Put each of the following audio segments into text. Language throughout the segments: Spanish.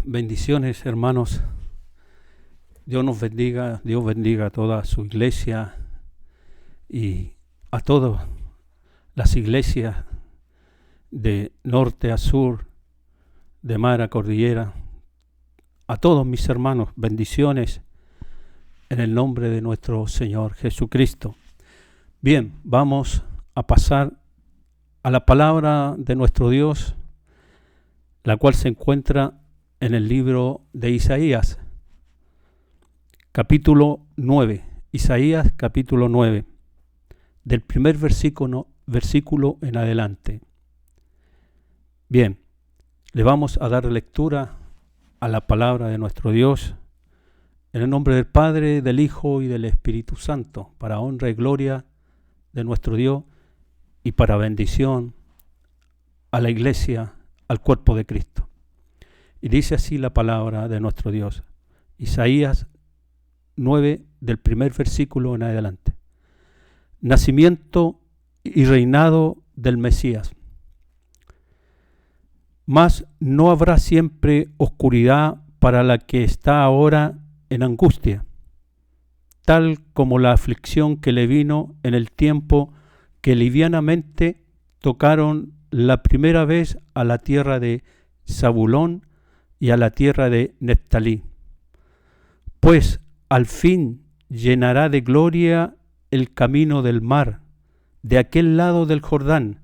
Bendiciones, hermanos. Dios nos bendiga, Dios bendiga a toda su iglesia y a todas las iglesias de norte a sur, de mar a cordillera. A todos mis hermanos, bendiciones en el nombre de nuestro Señor Jesucristo. Bien, vamos a pasar a la palabra de nuestro Dios, la cual se encuentra en el libro de Isaías, capítulo 9. Isaías, capítulo 9, del primer versículo en adelante. Bien, le vamos a dar lectura a la palabra de nuestro Dios, en el nombre del Padre, del Hijo y del Espíritu Santo, para honra y gloria de nuestro Dios y para bendición a la iglesia, al cuerpo de Cristo. Y dice así la palabra de nuestro Dios. Isaías 9, del primer versículo en adelante. Nacimiento y reinado del Mesías. Mas no habrá siempre oscuridad para la que está ahora en angustia, tal como la aflicción que le vino en el tiempo que livianamente tocaron la primera vez a la tierra de Zabulón y a la tierra de Neftalí. Pues al fin llenará de gloria el camino del mar, de aquel lado del Jordán,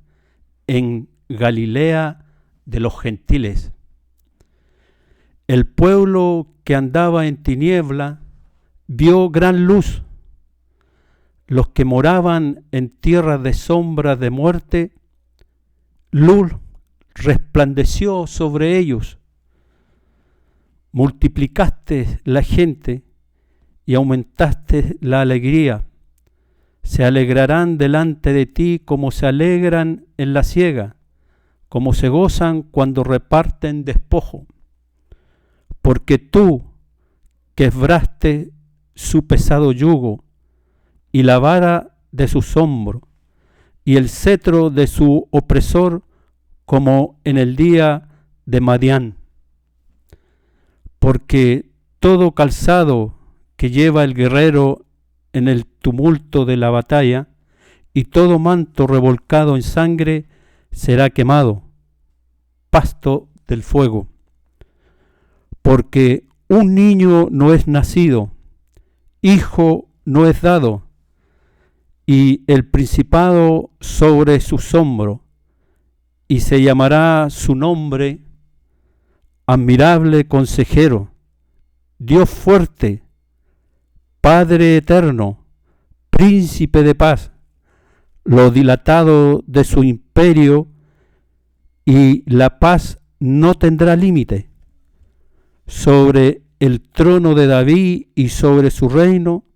en Galilea de los gentiles. El pueblo que andaba en tiniebla vio gran luz. Los que moraban en tierras de sombras de muerte, luz resplandeció sobre ellos. Multiplicaste la gente y aumentaste la alegría. Se alegrarán delante de ti como se alegran en la siega, como se gozan cuando reparten despojo. Porque tú quebraste su pesado yugo y la vara de sus hombros y el cetro de su opresor, como en el día de Madián. Porque todo calzado que lleva el guerrero en el tumulto de la batalla y todo manto revolcado en sangre será quemado, pasto del fuego. Porque un niño no es nacido, hijo no es dado, y el principado sobre sus hombros, y se llamará su nombre Admirable Consejero, Dios fuerte, Padre eterno, Príncipe de paz. Lo dilatado de su imperio y la paz no tendrá límite. Sobre el trono de David y sobre su reino,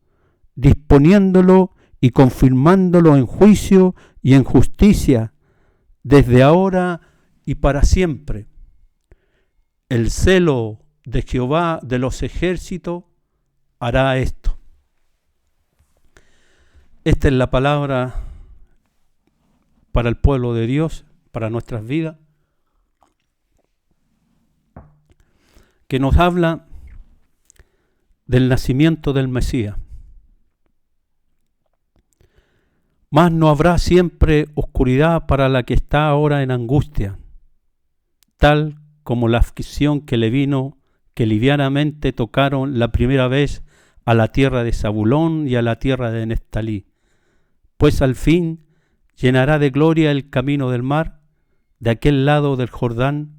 disponiéndolo y confirmándolo en juicio y en justicia, desde ahora y para siempre. El celo de Jehová de los ejércitos hará esto. Esta es la palabra para el pueblo de Dios, para nuestras vidas, que nos habla del nacimiento del Mesías. Mas no habrá siempre oscuridad para la que está ahora en angustia, tal como la aflicción que le vino, que livianamente tocaron la primera vez a la tierra de Zabulón y a la tierra de Neftalí. Pues al fin llenará de gloria el camino del mar, de aquel lado del Jordán,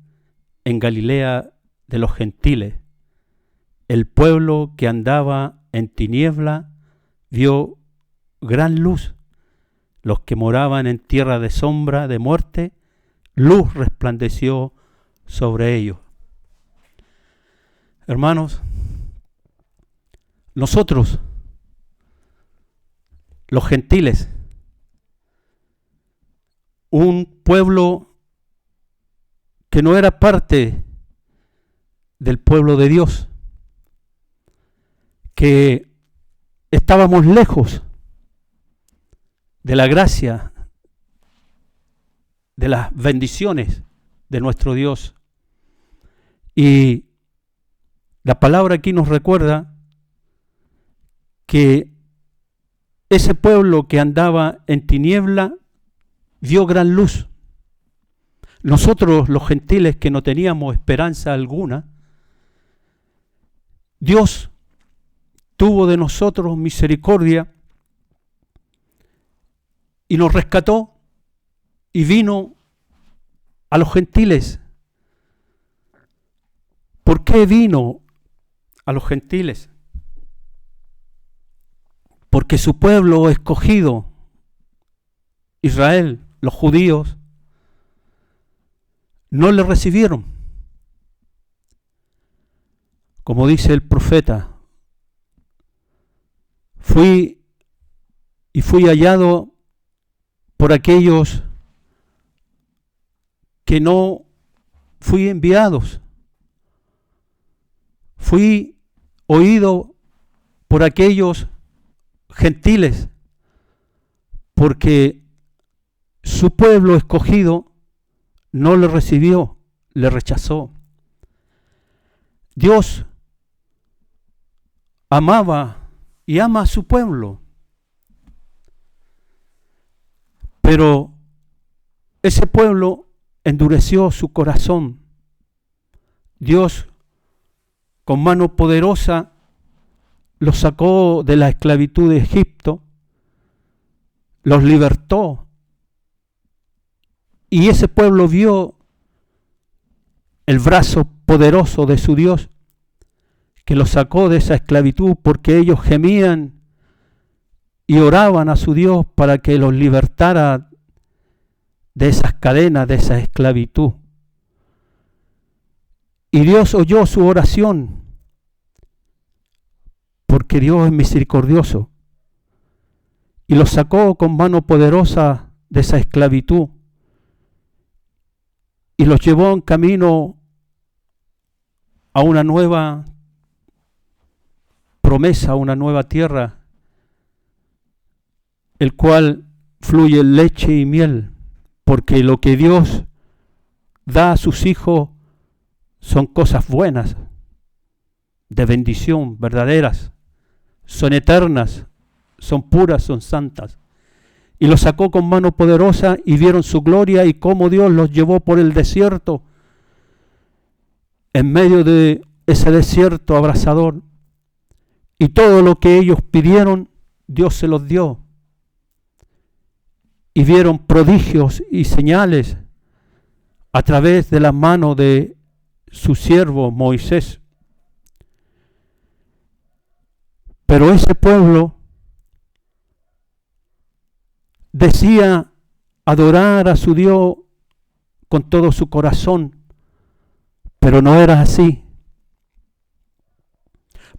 en Galilea de los gentiles. El pueblo que andaba en tiniebla vio gran luz. Los que moraban en tierra de sombra de muerte, luz resplandeció sobre ellos. Hermanos, nosotros, los gentiles, un pueblo que no era parte del pueblo de Dios, que estábamos lejos de la gracia, de las bendiciones de nuestro Dios, Y la palabra aquí nos recuerda que ese pueblo que andaba en tiniebla vio gran luz. Nosotros, los gentiles que no teníamos esperanza alguna, Dios tuvo de nosotros misericordia y nos rescató y vino a los gentiles. ¿Por qué vino a los gentiles? Porque su pueblo escogido, Israel, los judíos, no le recibieron. Como dice el profeta, fui hallado por aquellos que no fui enviados. Fui oído por aquellos gentiles, porque su pueblo escogido no le recibió, le rechazó. Dios amaba y ama a su pueblo, pero ese pueblo endureció su corazón. Dios, con mano poderosa, los sacó de la esclavitud de Egipto, los libertó, y ese pueblo vio el brazo poderoso de su Dios, que los sacó de esa esclavitud, porque ellos gemían y oraban a su Dios para que los libertara de esas cadenas, de esa esclavitud. Y Dios oyó su oración, porque Dios es misericordioso, y los sacó con mano poderosa de esa esclavitud, y los llevó en camino a una nueva promesa, a una nueva tierra, el cual fluye leche y miel, porque lo que Dios da a sus hijos son cosas buenas, de bendición, verdaderas, son eternas, son puras, son santas. Y los sacó con mano poderosa y vieron su gloria y cómo Dios los llevó por el desierto. En medio de ese desierto abrasador, y todo lo que ellos pidieron, Dios se los dio. Y vieron prodigios y señales a través de la mano de su siervo Moisés. Pero ese pueblo decía adorar a su Dios con todo su corazón, pero no era así.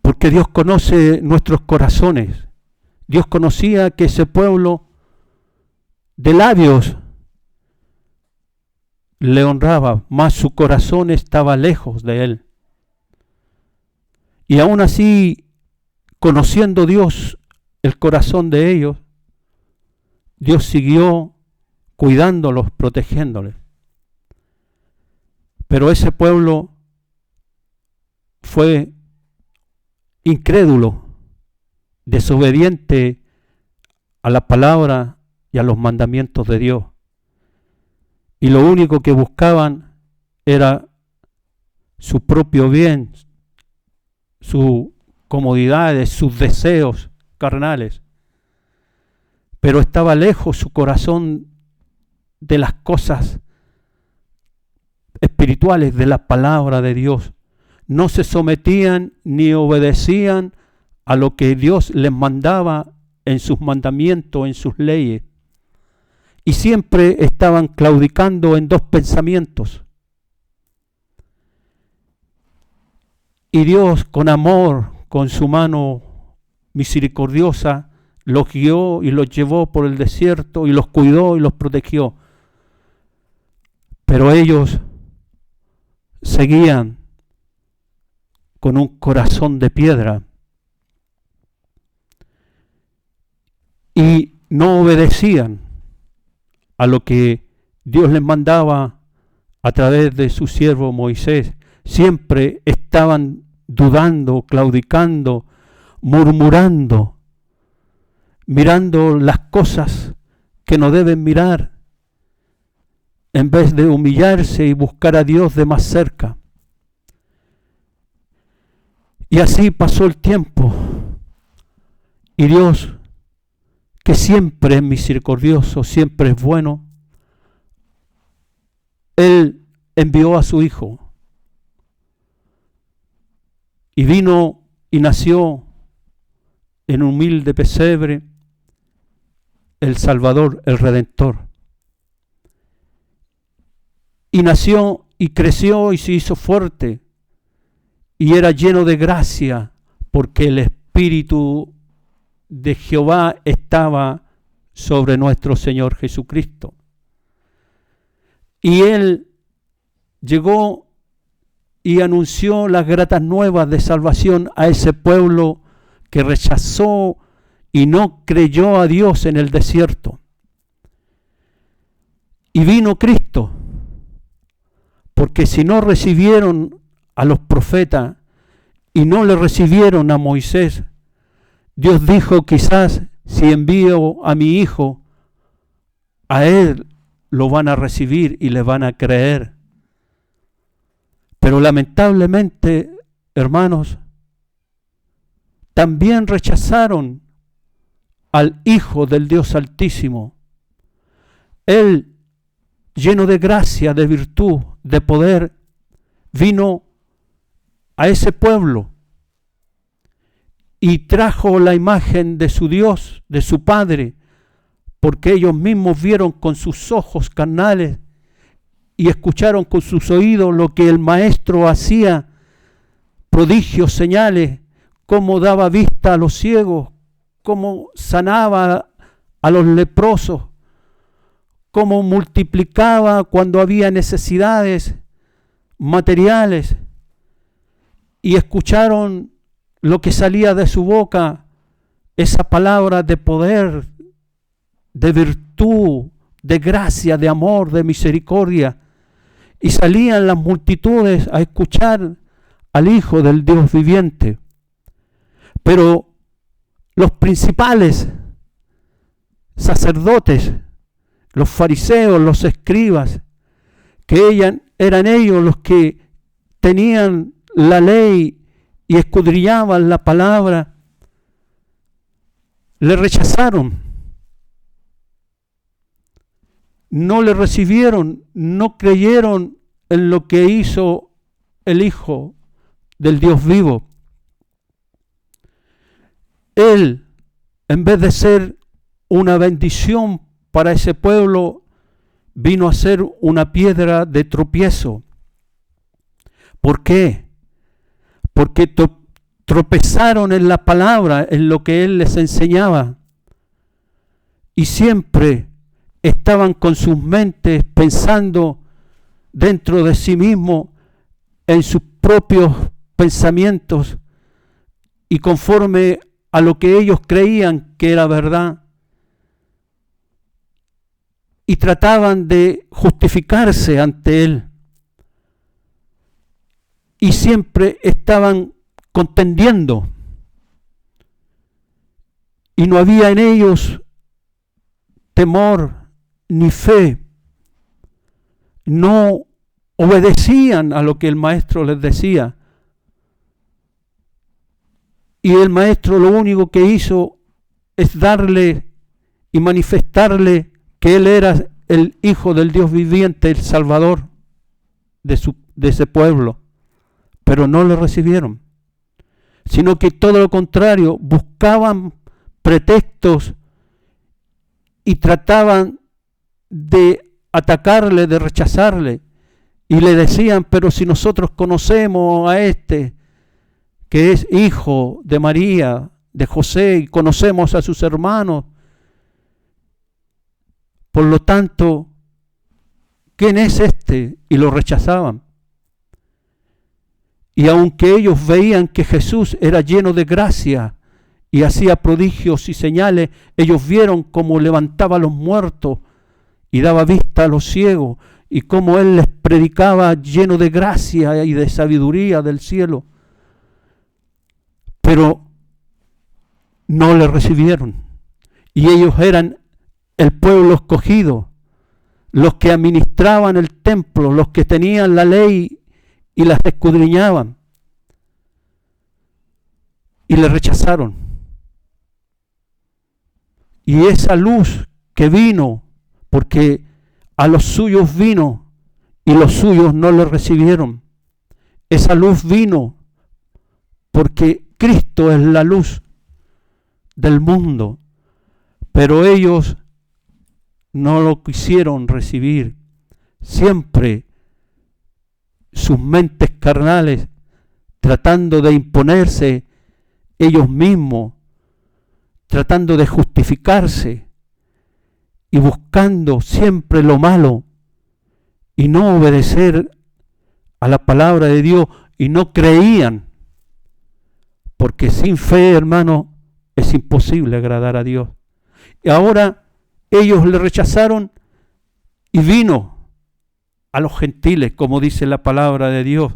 Porque Dios conoce nuestros corazones. Dios conocía que ese pueblo de labios le honraba, mas su corazón estaba lejos de él. Y aún así, conociendo Dios el corazón de ellos, Dios siguió cuidándolos, protegiéndoles. Pero ese pueblo fue incrédulo, desobediente a la palabra y a los mandamientos de Dios. Y lo único que buscaban era su propio bien, sus comodidades, sus deseos carnales. Pero estaba lejos su corazón de las cosas espirituales, de la palabra de Dios. No se sometían ni obedecían a lo que Dios les mandaba en sus mandamientos, en sus leyes. Y siempre estaban claudicando en dos pensamientos. Y Dios, con amor, con su mano misericordiosa, los guió y los llevó por el desierto y los cuidó y los protegió. Pero ellos seguían con un corazón de piedra y no obedecían a lo que Dios les mandaba a través de su siervo Moisés, siempre estaban dudando, claudicando, murmurando, mirando las cosas que no deben mirar, en vez de humillarse y buscar a Dios de más cerca. Y así pasó el tiempo. Y Dios, que siempre es misericordioso, siempre es bueno, Él envió a su Hijo. Y vino y nació en un humilde pesebre el Salvador, el Redentor. Y nació y creció y se hizo fuerte. Y era lleno de gracia, porque el Espíritu de Jehová estaba sobre nuestro Señor Jesucristo. Y Él llegó y anunció las gratas nuevas de salvación a ese pueblo que rechazó y no creyó a Dios en el desierto. Y vino Cristo, porque si no recibieron a los profetas y no le recibieron a Moisés, Dios dijo, quizás si envío a mi Hijo, a Él lo van a recibir y le van a creer. Pero lamentablemente, hermanos, también rechazaron al Hijo del Dios Altísimo. Él, lleno de gracia, de virtud, de poder, vino a ese pueblo y trajo la imagen de su Dios, de su Padre, porque ellos mismos vieron con sus ojos carnales y escucharon con sus oídos lo que el Maestro hacía, prodigios, señales, cómo daba vista a los ciegos, cómo sanaba a los leprosos, cómo multiplicaba cuando había necesidades materiales, y escucharon lo que salía de su boca, esa palabra de poder, de virtud, de gracia, de amor, de misericordia, y salían las multitudes a escuchar al Hijo del Dios viviente. Pero los principales sacerdotes, los fariseos, los escribas, que eran ellos los que tenían la ley y escudriñaban la palabra, le rechazaron, no le recibieron, no creyeron en lo que hizo el Hijo del Dios vivo. Él, en vez de ser una bendición para ese pueblo, vino a ser una piedra de tropiezo. ¿Por qué? Porque tropezaron en la palabra, en lo que Él les enseñaba. Y siempre estaban con sus mentes pensando dentro de sí mismos en sus propios pensamientos y conforme a lo que ellos creían que era verdad. Y trataban de justificarse ante Él. Y siempre estaban contendiendo. Y no había en ellos temor ni fe. No obedecían a lo que el Maestro les decía. Y el Maestro lo único que hizo es darle y manifestarle que Él era el Hijo del Dios viviente, el Salvador de ese pueblo. Pero no lo recibieron, sino que todo lo contrario, buscaban pretextos y trataban de atacarle, de rechazarle, y le decían, pero si nosotros conocemos a este, que es hijo de María, de José, y conocemos a sus hermanos, por lo tanto, ¿quién es este? Y lo rechazaban. Y aunque ellos veían que Jesús era lleno de gracia y hacía prodigios y señales, ellos vieron cómo levantaba a los muertos y daba vista a los ciegos y cómo Él les predicaba lleno de gracia y de sabiduría del cielo. Pero no le recibieron. Y ellos eran el pueblo escogido, los que administraban el templo, los que tenían la ley y las escudriñaban. Y le rechazaron. Y esa luz que vino, porque a los suyos vino y los suyos no lo recibieron. Esa luz vino porque Cristo es la luz del mundo, pero ellos no lo quisieron recibir. Siempre sus mentes carnales tratando de imponerse ellos mismos, tratando de justificarse y buscando siempre lo malo y no obedecer a la palabra de Dios, y no creían, porque sin fe, hermano, es imposible agradar a Dios. Y ahora ellos le rechazaron y vino a los gentiles, como dice la palabra de Dios.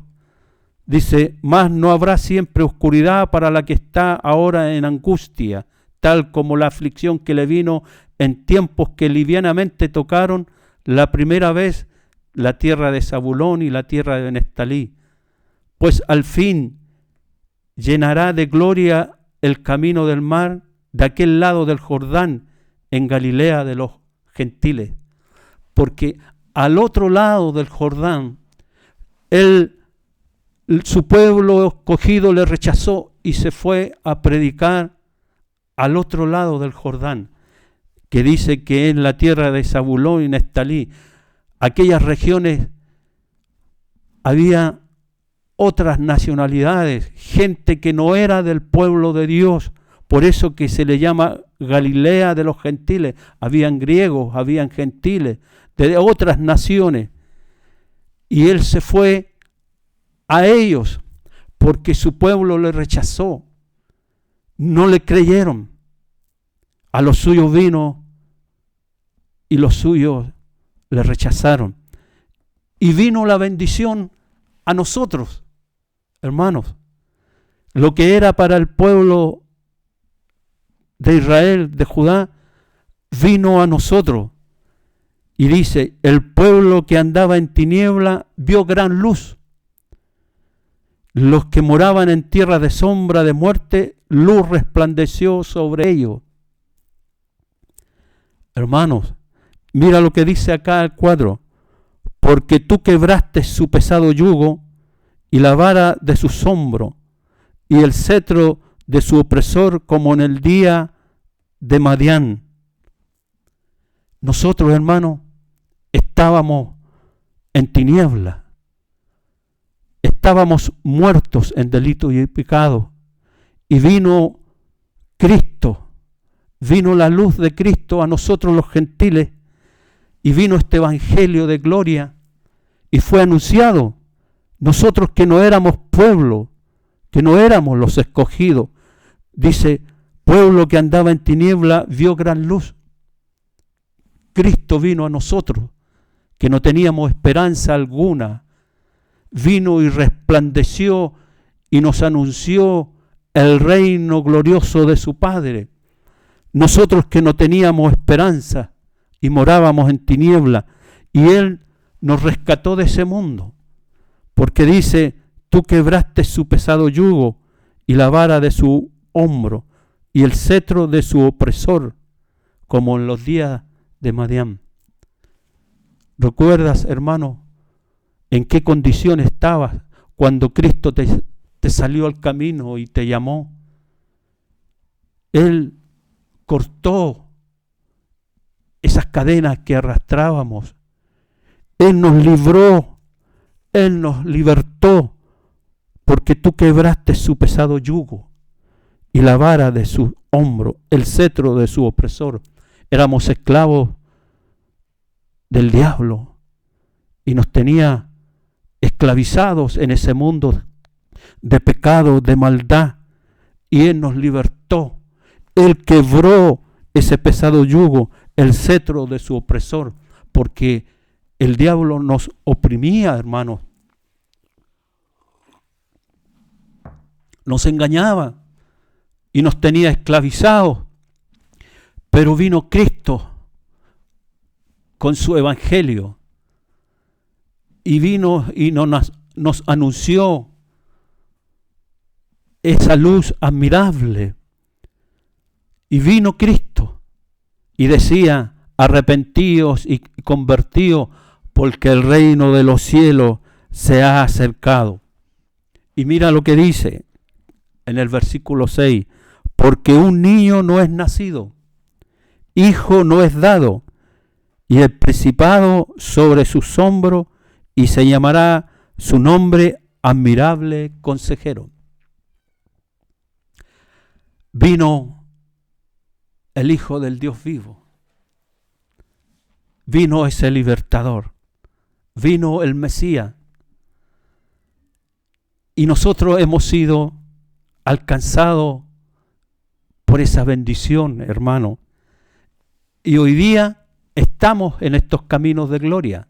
Dice, mas no habrá siempre oscuridad para la que está ahora en angustia, tal como la aflicción que le vino en tiempos que livianamente tocaron la primera vez la tierra de Zabulón y la tierra de Neftalí. Pues al fin llenará de gloria el camino del mar de aquel lado del Jordán, en Galilea de los gentiles. Porque al otro lado del Jordán, su pueblo escogido le rechazó y se fue a predicar al otro lado del Jordán, que dice que es la tierra de Zabulón y Neftalí. Aquellas regiones había otras nacionalidades, gente que no era del pueblo de Dios, por eso que se le llama Galilea de los gentiles. Habían griegos, habían gentiles de otras naciones, y él se fue a ellos porque su pueblo le rechazó, no le creyeron. A los suyos vino y los suyos le rechazaron. Y vino la bendición a nosotros, hermanos. Lo que era para el pueblo de Israel, de Judá, vino a nosotros. Y dice, el pueblo que andaba en tiniebla vio gran luz. Los que moraban en tierra de sombra de muerte, luz resplandeció sobre ellos. Hermanos, mira lo que dice acá el cuadro. Porque tú quebraste su pesado yugo y la vara de sus hombros y el cetro de su opresor, como en el día de Madián. Nosotros, hermanos, estábamos en tiniebla, estábamos muertos en delito y pecado, y vino Cristo, vino la luz de Cristo a nosotros los gentiles, y vino este evangelio de gloria, y fue anunciado. Nosotros que no éramos pueblo, que no éramos los escogidos, dice, pueblo que andaba en tiniebla vio gran luz. Cristo vino a nosotros, que no teníamos esperanza alguna, vino y resplandeció y nos anunció el reino glorioso de su Padre. Nosotros que no teníamos esperanza y morábamos en tiniebla, y Él nos rescató de ese mundo, porque dice, tú quebraste su pesado yugo y la vara de su hombro y el cetro de su opresor, como en los días de Madián. ¿Recuerdas, hermano, en qué condición estabas cuando Cristo te salió al camino y te llamó? Él cortó esas cadenas que arrastrábamos. Él nos libró, Él nos libertó, porque tú quebraste su pesado yugo y la vara de su hombro, el cetro de su opresor. Éramos esclavos del diablo y nos tenía esclavizados en ese mundo de pecado, de maldad, y Él nos libertó. Él quebró ese pesado yugo, el cetro de su opresor, porque el diablo nos oprimía, hermanos. Nos engañaba y nos tenía esclavizados. Pero vino Cristo con su evangelio y vino y nos anunció esa luz admirable. Y vino Cristo y decía: arrepentíos y convertíos, porque el reino de los cielos se ha acercado. Y mira lo que dice en el versículo 6: porque un niño no es nacido, hijo no es dado, y el principado sobre sus hombros, y se llamará su nombre admirable consejero. Vino el Hijo del Dios vivo. Vino ese libertador. Vino el Mesías. Y nosotros hemos sido alcanzados por esa bendición, hermano. Y hoy día estamos en estos caminos de gloria.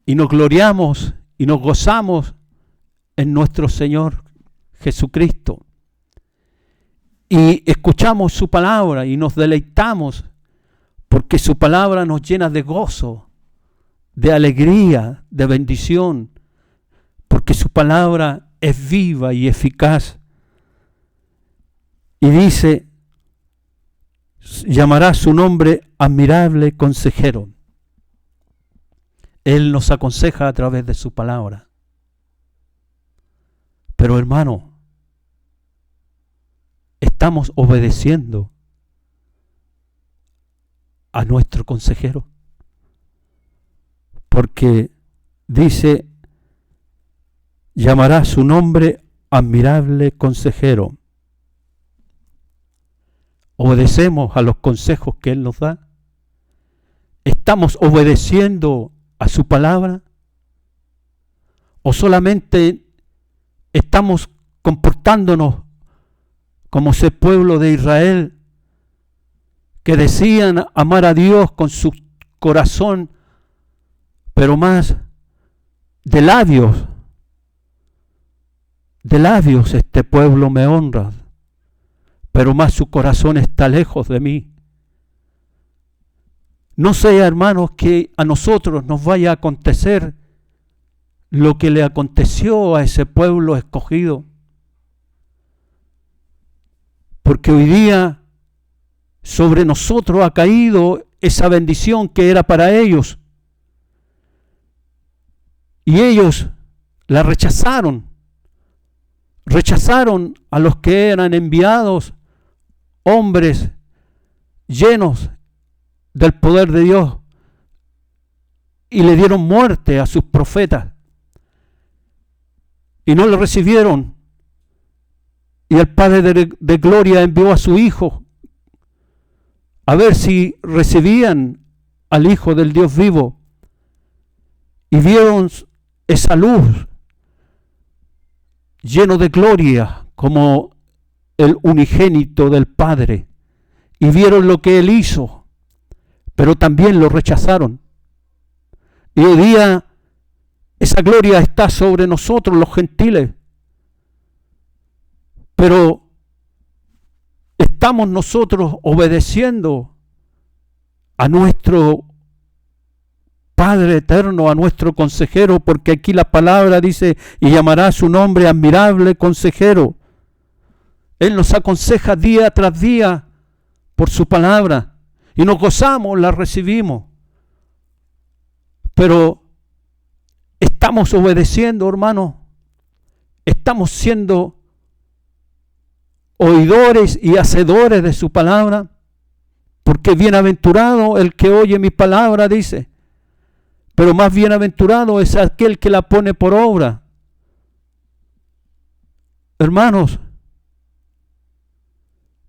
Y nos gloriamos y nos gozamos en nuestro Señor Jesucristo. Y escuchamos su palabra y nos deleitamos, porque su palabra nos llena de gozo, de alegría, de bendición, porque su palabra es viva y eficaz. Y dice: llamará su nombre admirable consejero. Él nos aconseja a través de su palabra. Pero hermano, ¿estamos obedeciendo a nuestro consejero? Porque dice: llamará su nombre admirable consejero. ¿Obedecemos a los consejos que Él nos da? ¿Estamos obedeciendo a su palabra? ¿O solamente estamos comportándonos como ese pueblo de Israel que decían amar a Dios con su corazón, pero más de labios este pueblo me honra, pero más su corazón está lejos de mí? No sea, hermanos, que a nosotros nos vaya a acontecer lo que le aconteció a ese pueblo escogido. Porque hoy día sobre nosotros ha caído esa bendición que era para ellos. Y ellos la rechazaron. Rechazaron a los que eran enviados, hombres llenos del poder de Dios, y le dieron muerte a sus profetas. Y no lo recibieron. Y el Padre de Gloria envió a su Hijo a ver si recibían al Hijo del Dios vivo. Y vieron esa luz lleno de gloria como el unigénito del Padre. Y vieron lo que Él hizo, pero también lo rechazaron. Y hoy día esa gloria está sobre nosotros, los gentiles. Pero ¿estamos nosotros obedeciendo a nuestro Padre eterno, a nuestro consejero? Porque aquí la palabra dice: y llamará su nombre admirable consejero. Él nos aconseja día tras día por su palabra, y nos gozamos, la recibimos. Pero ¿estamos obedeciendo, hermano? ¿Estamos siendo oidores y hacedores de su palabra? Porque bienaventurado el que oye mi palabra, dice, pero más bienaventurado es aquel que la pone por obra. Hermanos,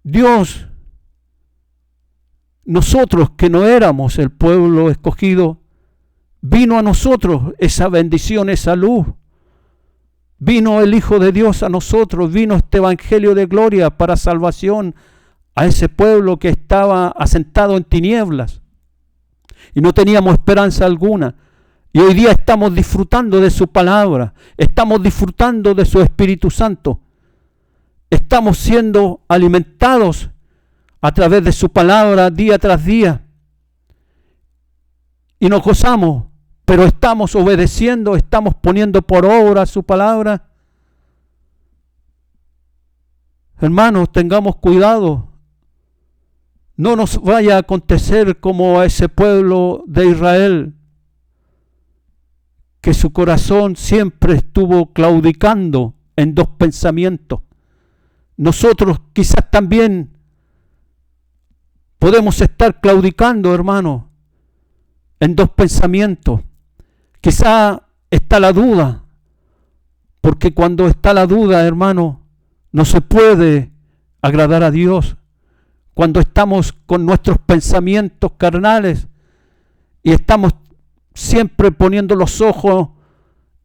Dios, nosotros que no éramos el pueblo escogido, vino a nosotros esa bendición, esa luz. Vino el Hijo de Dios a nosotros, vino este evangelio de gloria para salvación a ese pueblo que estaba asentado en tinieblas. y no teníamos esperanza alguna. Y hoy día estamos disfrutando de su palabra, estamos disfrutando de su Espíritu Santo. Estamos siendo alimentados a través de su palabra día tras día. Y nos gozamos, pero estamos obedeciendo, estamos poniendo por obra su palabra. Hermanos, tengamos cuidado. No nos vaya a acontecer como a ese pueblo de Israel, que su corazón siempre estuvo claudicando en dos pensamientos. Nosotros quizás también podemos estar claudicando, hermano, en dos pensamientos. Quizá está la duda, porque cuando está la duda, hermano, no se puede agradar a Dios. Cuando estamos con nuestros pensamientos carnales y estamos siempre poniendo los ojos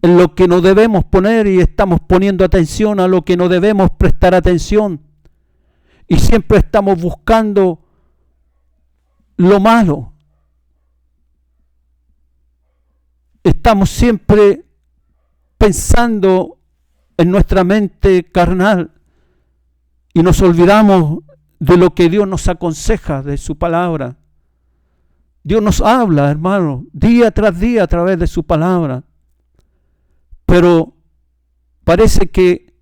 en lo que no debemos poner y estamos poniendo atención a lo que no debemos prestar atención. Y siempre estamos buscando lo malo. Estamos siempre pensando en nuestra mente carnal y nos olvidamos de lo que Dios nos aconseja de su palabra. Dios nos habla, hermano, día tras día a través de su palabra. Pero parece que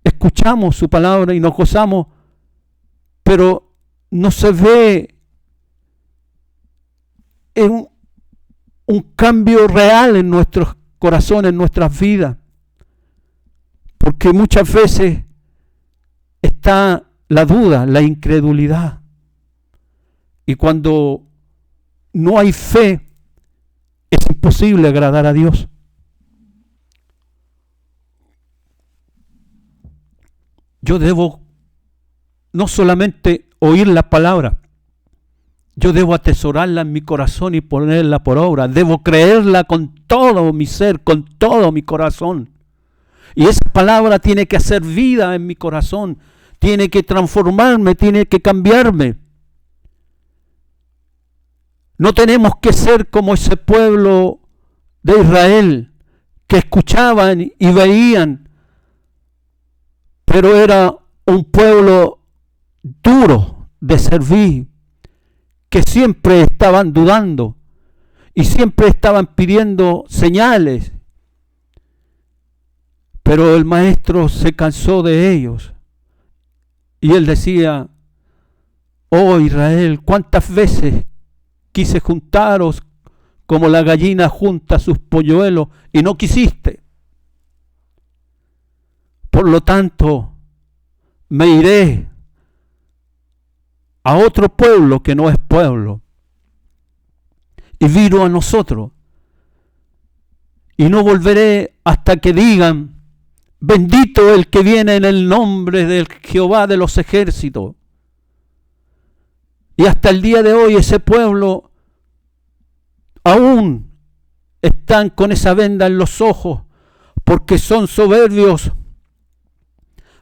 escuchamos su palabra y nos gozamos, pero no se ve un cambio real en nuestros corazones, en nuestras vidas. Porque muchas veces está la duda, la incredulidad. Y cuando no hay fe, es imposible agradar a Dios. Yo debo no solamente oír la palabra, yo debo atesorarla en mi corazón y ponerla por obra. Debo creerla con todo mi ser, con todo mi corazón. Y esa palabra tiene que hacer vida en mi corazón, tiene que transformarme, tiene que cambiarme. No tenemos que ser como ese pueblo de Israel que escuchaban y veían, pero era un pueblo duro de servir, que siempre estaban dudando y siempre estaban pidiendo señales. Pero el maestro se cansó de ellos y él decía: oh Israel, ¿cuántas veces quise juntaros como la gallina junta sus polluelos y no quisiste? Por lo tanto, me iré a otro pueblo que no es pueblo y vino a nosotros, y no volveré hasta que digan: bendito el que viene en el nombre del Jehová de los ejércitos. Y hasta el día de hoy ese pueblo aún están con esa venda en los ojos, porque son soberbios,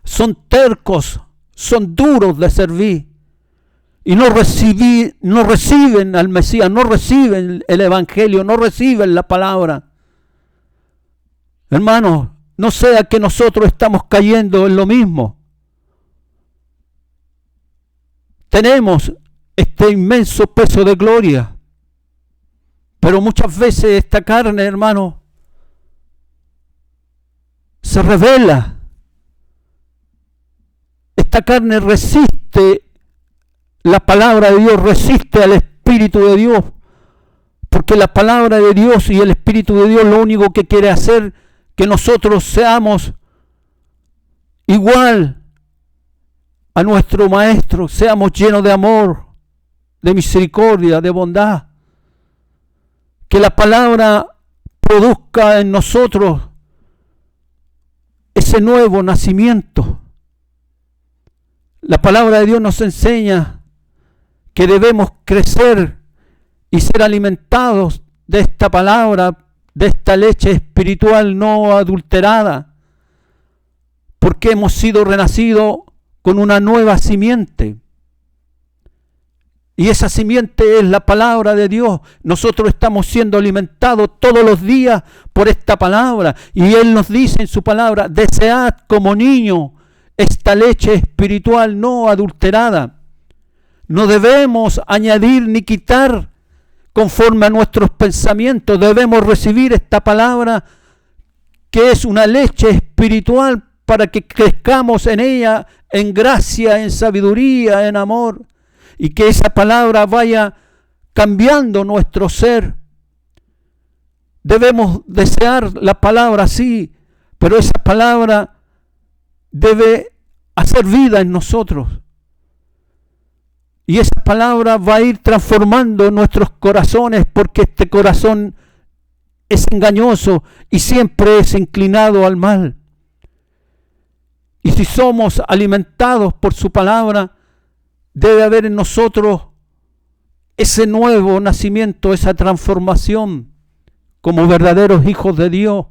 son tercos, son duros de servir y no reciben al Mesías, no reciben el Evangelio, no reciben la palabra. Hermanos, no sea que nosotros estamos cayendo en lo mismo. Tenemos este inmenso peso de gloria, pero muchas veces esta carne, hermano, se revela. Esta carne resiste la palabra de Dios, resiste al Espíritu de Dios, porque la palabra de Dios y el Espíritu de Dios lo único que quiere hacer que nosotros seamos igual a nuestro Maestro, seamos llenos de amor, de misericordia, de bondad. Que la palabra produzca en nosotros ese nuevo nacimiento. La palabra de Dios nos enseña que debemos crecer y ser alimentados de esta palabra, de esta leche espiritual no adulterada, porque hemos sido renacidos con una nueva simiente. Y esa simiente es la palabra de Dios. Nosotros estamos siendo alimentados todos los días por esta palabra. Y Él nos dice en su palabra, desead como niño esta leche espiritual no adulterada. No debemos añadir ni quitar conforme a nuestros pensamientos. Debemos recibir esta palabra que es una leche espiritual para que crezcamos en ella, en gracia, en sabiduría, en amor. Y que esa palabra vaya cambiando nuestro ser. Debemos desear la palabra, sí, pero esa palabra debe hacer vida en nosotros. Y esa palabra va a ir transformando nuestros corazones, porque este corazón es engañoso y siempre es inclinado al mal. Y si somos alimentados por su palabra, debe haber en nosotros ese nuevo nacimiento, esa transformación como verdaderos hijos de Dios.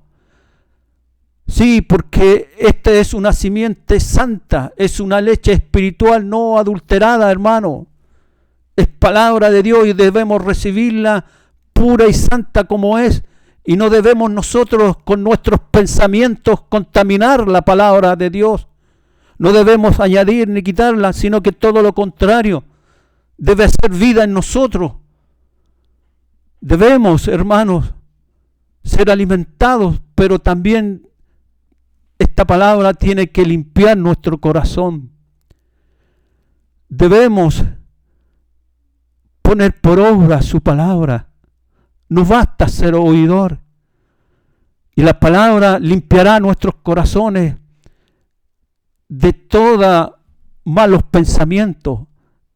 Sí, porque esta es una simiente santa, es una leche espiritual no adulterada, hermano. Es palabra de Dios y debemos recibirla pura y santa como es. Y no debemos nosotros con nuestros pensamientos contaminar la palabra de Dios. No debemos añadir ni quitarla, sino que todo lo contrario. Debe hacer vida en nosotros. Debemos, hermanos, ser alimentados, pero también esta palabra tiene que limpiar nuestro corazón. Debemos poner por obra su palabra. No basta ser oidor. Y la palabra limpiará nuestros corazones de todos malos pensamientos,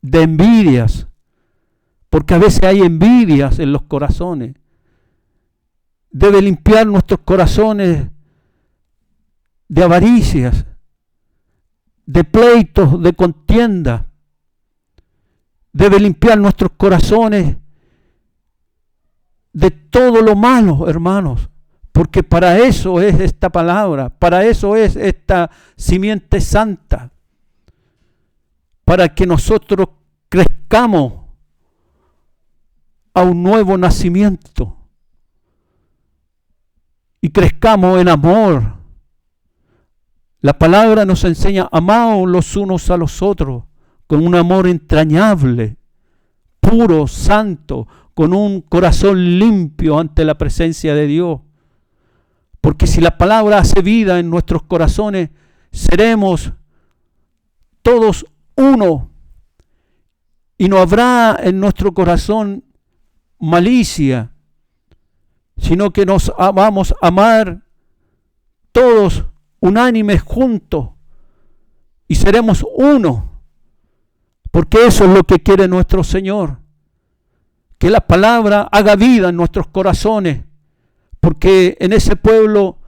de envidias, porque a veces hay envidias en los corazones. Debe limpiar nuestros corazones de avaricias, de pleitos, de contienda. Debe limpiar nuestros corazones de todo lo malo, hermanos, porque para eso es esta palabra, para eso es esta simiente santa, para que nosotros crezcamos a un nuevo nacimiento y crezcamos en amor. La palabra nos enseña, amaos los unos a los otros con un amor entrañable, puro, santo, con un corazón limpio ante la presencia de Dios. Porque si la palabra hace vida en nuestros corazones, seremos todos uno. Y no habrá en nuestro corazón malicia, sino que nos vamos a amar todos unánimes juntos y seremos uno. Porque eso es lo que quiere nuestro Señor. Que la palabra haga vida en nuestros corazones. Porque en ese pueblo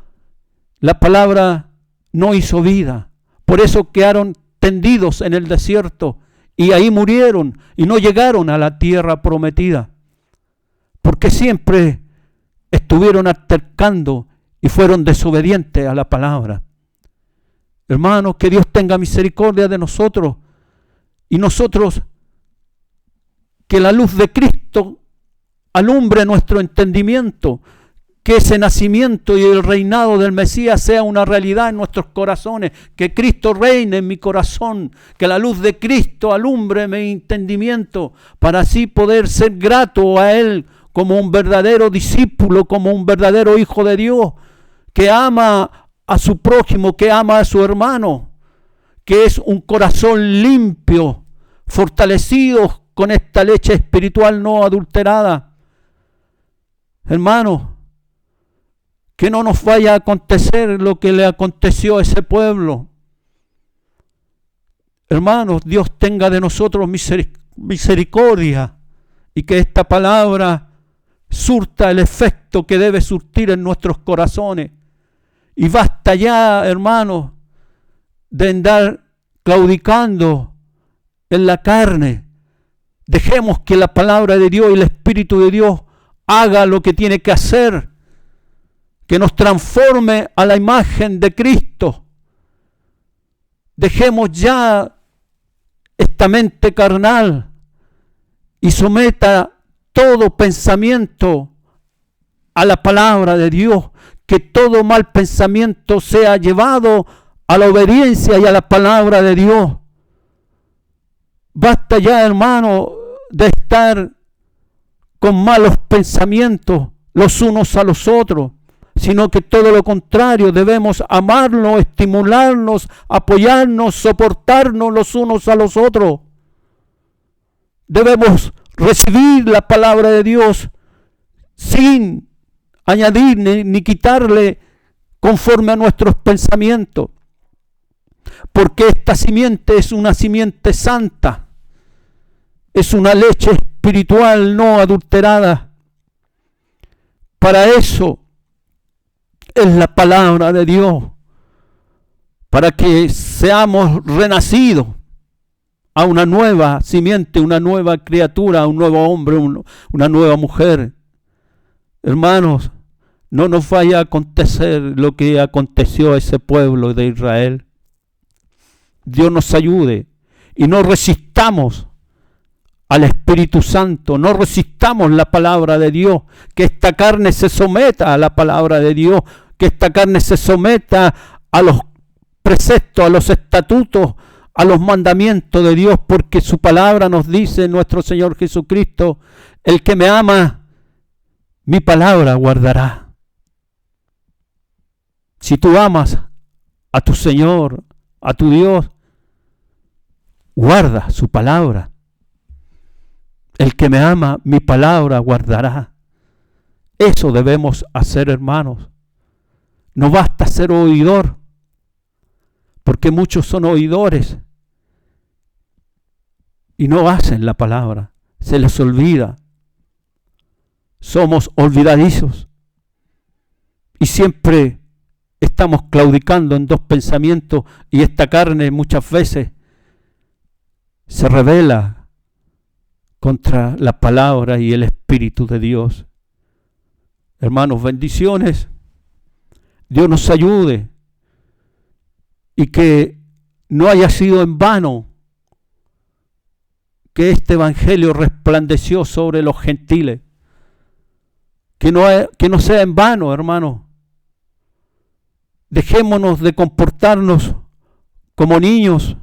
la palabra no hizo vida. Por eso quedaron tendidos en el desierto y ahí murieron y no llegaron a la tierra prometida. Porque siempre estuvieron altercando y fueron desobedientes a la palabra. Hermanos, que Dios tenga misericordia de nosotros y nosotros, que la luz de Cristo alumbre nuestro entendimiento, que ese nacimiento y el reinado del Mesías sea una realidad en nuestros corazones, que Cristo reine en mi corazón, que la luz de Cristo alumbre mi entendimiento, para así poder ser grato a Él como un verdadero discípulo, como un verdadero hijo de Dios, que ama a su prójimo, que ama a su hermano, que es un corazón limpio, fortalecido con esta leche espiritual no adulterada. Hermanos, que no nos vaya a acontecer lo que le aconteció a ese pueblo. Hermanos, Dios tenga de nosotros misericordia y que esta palabra surta el efecto que debe surtir en nuestros corazones. Y basta ya, hermanos, de andar claudicando en la carne. Dejemos que la palabra de Dios y el Espíritu de Dios haga lo que tiene que hacer, que nos transforme a la imagen de Cristo. Dejemos ya esta mente carnal y someta todo pensamiento a la palabra de Dios, que todo mal pensamiento sea llevado a la obediencia y a la palabra de Dios. Basta ya, hermano, de estar con malos pensamientos los unos a los otros, sino que todo lo contrario, debemos amarnos, estimularnos, apoyarnos, soportarnos los unos a los otros. Debemos recibir la palabra de Dios sin añadir ni quitarle conforme a nuestros pensamientos, porque esta simiente es una simiente santa, es una leche espiritual no adulterada. Para eso es la palabra de Dios, para que seamos renacidos a una nueva simiente, una nueva criatura, un nuevo hombre, una nueva mujer. Hermanos, no nos vaya a acontecer lo que aconteció a ese pueblo de Israel. Dios nos ayude y no resistamos al Espíritu Santo, no resistamos la palabra de Dios, que esta carne se someta a la palabra de Dios, que esta carne se someta a los preceptos, a los estatutos, a los mandamientos de Dios, porque su palabra nos dice, nuestro Señor Jesucristo, el que me ama, mi palabra guardará. Si tú amas a tu Señor, a tu Dios, guarda su palabra. El que me ama, mi palabra guardará. Eso debemos hacer, hermanos. No basta ser oidor, porque muchos son oidores y no hacen la palabra. Se les olvida. Somos olvidadizos y siempre estamos claudicando en dos pensamientos, y esta carne muchas veces se rebela contra la palabra y el Espíritu de Dios. Hermanos, bendiciones. Dios nos ayude y que no haya sido en vano que este evangelio resplandeció sobre los gentiles. Que no sea en vano, hermano. Dejémonos de comportarnos como niños.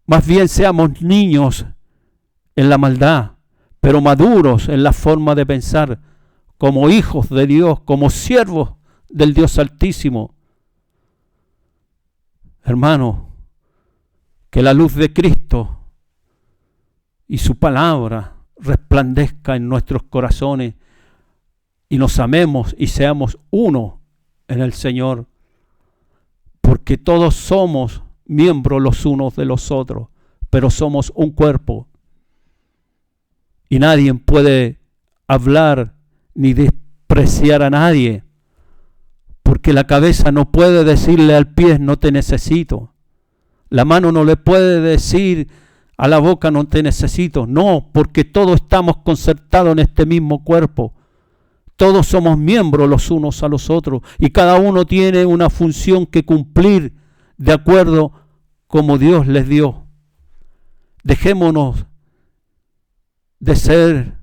Más bien seamos niños en la maldad, pero maduros en la forma de pensar, como hijos de Dios, como siervos del Dios Altísimo. Hermano, que la luz de Cristo y su palabra resplandezca en nuestros corazones y nos amemos y seamos uno en el Señor, porque todos somos miembros los unos de los otros, pero somos un cuerpo y nadie puede hablar ni despreciar a nadie, porque la cabeza no puede decirle al pie no te necesito, la mano no le puede decir a la boca no te necesito. No, porque todos estamos concertados en este mismo cuerpo. Todos somos miembros los unos a los otros y cada uno tiene una función que cumplir de acuerdo como Dios les dio. Dejémonos de ser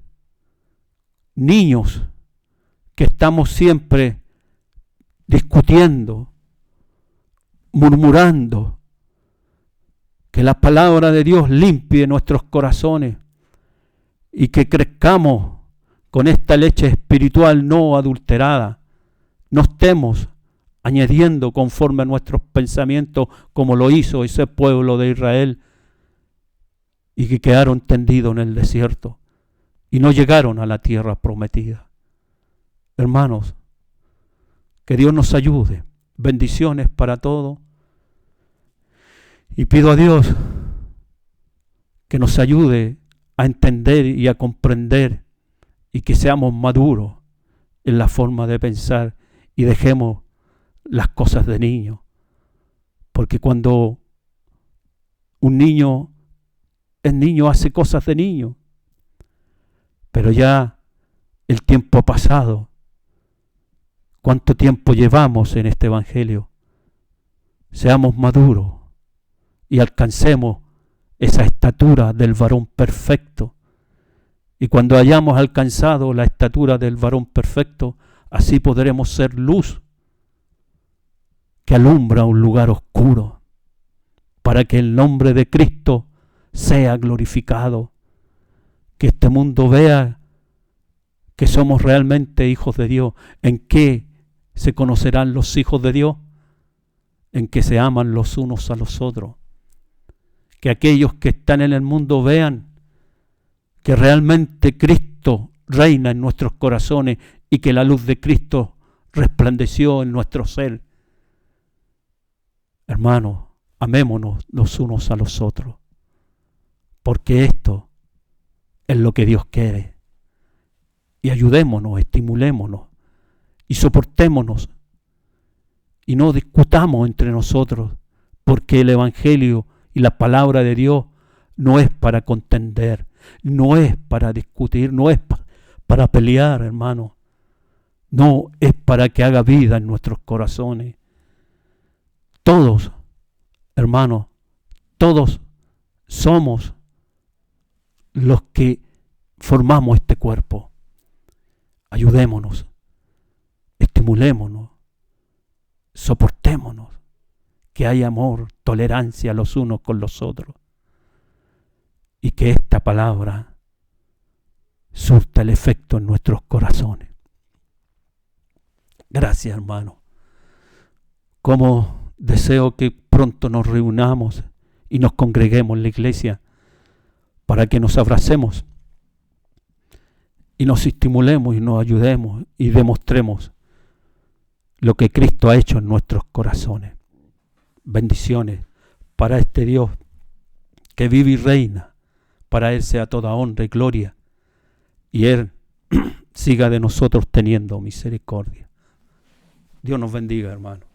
niños que estamos siempre discutiendo, murmurando. Que la palabra de Dios limpie nuestros corazones y que crezcamos con esta leche espiritual no adulterada. No estemos añadiendo conforme a nuestros pensamientos como lo hizo ese pueblo de Israel y que quedaron tendidos en el desierto y no llegaron a la tierra prometida. Hermanos, que Dios nos ayude. Bendiciones para todos. Y pido a Dios que nos ayude a entender y a comprender y que seamos maduros en la forma de pensar y dejemos las cosas de niño. Porque cuando un niño es niño hace cosas de niño, pero ya el tiempo ha pasado. ¿Cuánto tiempo llevamos en este evangelio? Seamos maduros y alcancemos esa estatura del varón perfecto Y cuando hayamos alcanzado la estatura del varón perfecto, así podremos ser luz que alumbra un lugar oscuro, para que el nombre de Cristo sea glorificado, que este mundo vea que somos realmente hijos de Dios. ¿En qué se conocerán los hijos de Dios? En que se aman los unos a los otros. Que aquellos que están en el mundo vean que realmente Cristo reina en nuestros corazones y que la luz de Cristo resplandeció en nuestro ser. Hermanos, amémonos los unos a los otros, porque esto es lo que Dios quiere. Y ayudémonos, estimulémonos y soportémonos y no discutamos entre nosotros, porque el Evangelio y la palabra de Dios no es para contender, no es para discutir, no es para pelear, hermano. No, es para que haga vida en nuestros corazones. Todos, hermanos, todos somos los que formamos este cuerpo. Ayudémonos, estimulémonos, soportémonos, que haya amor, tolerancia los unos con los otros, y que esta palabra surta el efecto en nuestros corazones. Gracias, hermano. Como deseo que pronto nos reunamos y nos congreguemos en la iglesia para que nos abracemos y nos estimulemos y nos ayudemos y demostremos lo que Cristo ha hecho en nuestros corazones. Bendiciones para este Dios que vive y reina. Para Él sea toda honra y gloria, y Él siga de nosotros teniendo misericordia. Dios nos bendiga, hermano.